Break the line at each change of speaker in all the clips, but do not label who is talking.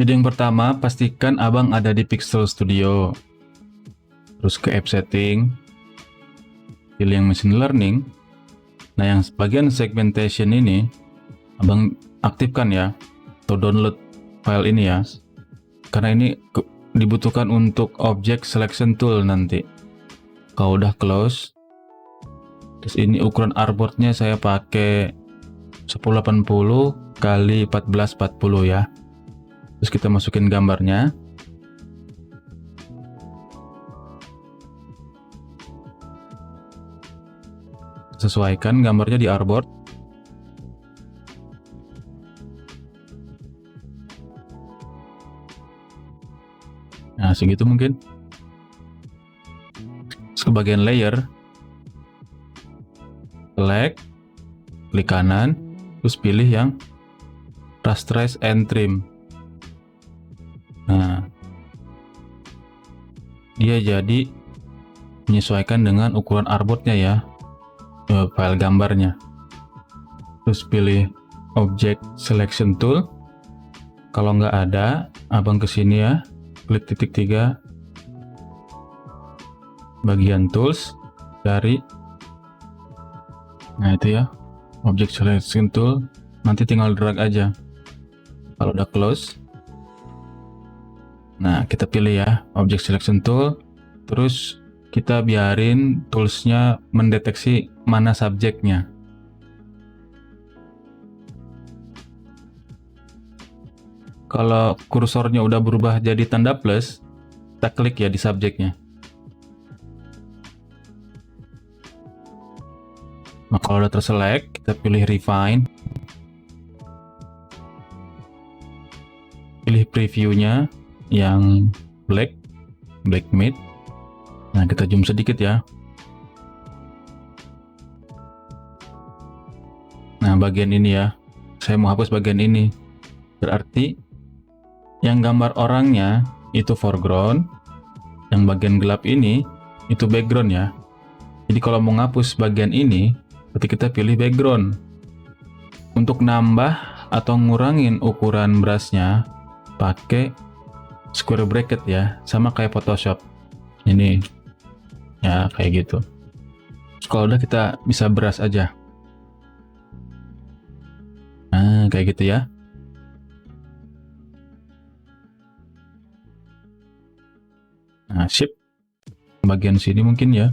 Jadi yang pertama, pastikan abang ada di Pixel Studio. Terus ke App Setting, pilih yang Machine Learning. Nah, yang bagian segmentation ini, abang aktifkan ya, atau download file ini ya. Karena ini dibutuhkan untuk Object Selection Tool nanti. Kalau udah close, terus ini ukuran artboardnya saya pakai 1080 kali 1440 ya. Terus kita masukin gambarnya. Sesuaikan gambarnya di artboard. Nah, segitu mungkin. Terus ke bagian layer, select, klik kanan, terus pilih yang rasterize and trim. Nah, dia jadi menyesuaikan dengan ukuran artboardnya ya, file gambarnya. Terus pilih Object Selection Tool. Kalau nggak ada, abang kesini ya, klik titik 3, bagian Tools, cari. Nah itu ya, Object Selection Tool. Nanti tinggal drag aja. Kalau udah close, nah kita pilih ya Object Selection Tool. Terus kita biarin toolsnya mendeteksi mana subjeknya. Kalau kursornya udah berubah jadi tanda plus, kita klik ya di subjeknya. Nah, kalau udah terselect, kita pilih refine. Pilih previewnya yang black matte. Nah, kita zoom sedikit ya. Nah, bagian ini ya. Saya mau hapus bagian ini. Berarti yang gambar orangnya itu foreground, yang bagian gelap ini itu background ya. Jadi kalau mau ngapus bagian ini, berarti kita pilih background. Untuk nambah atau ngurangin ukuran brushnya, pakai square bracket ya, sama kayak Photoshop. Ini ya kayak gitu. Terus kalau udah kita bisa brush aja. Nah, kayak gitu ya. Nah, shift bagian sini mungkin ya.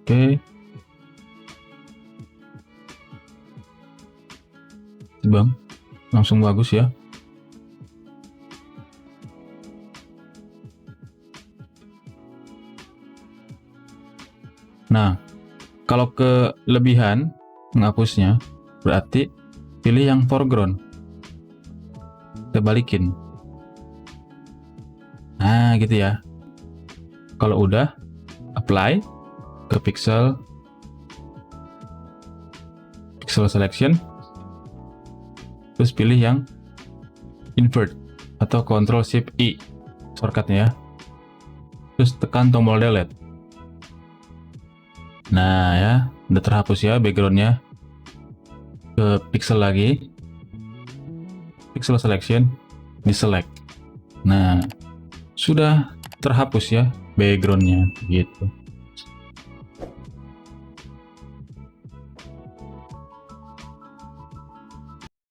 Oke. Bang, langsung bagus ya. Nah, kalau kelebihan menghapusnya, berarti pilih yang foreground. Kita balikin. Nah, gitu ya. Kalau udah, apply ke pixel selection, terus pilih yang invert atau Ctrl Shift I shortcutnya ya. Terus tekan tombol delete. Nah ya, udah terhapus ya backgroundnya. Ke pixel lagi, pixel selection, di select. Nah, sudah terhapus ya backgroundnya gitu.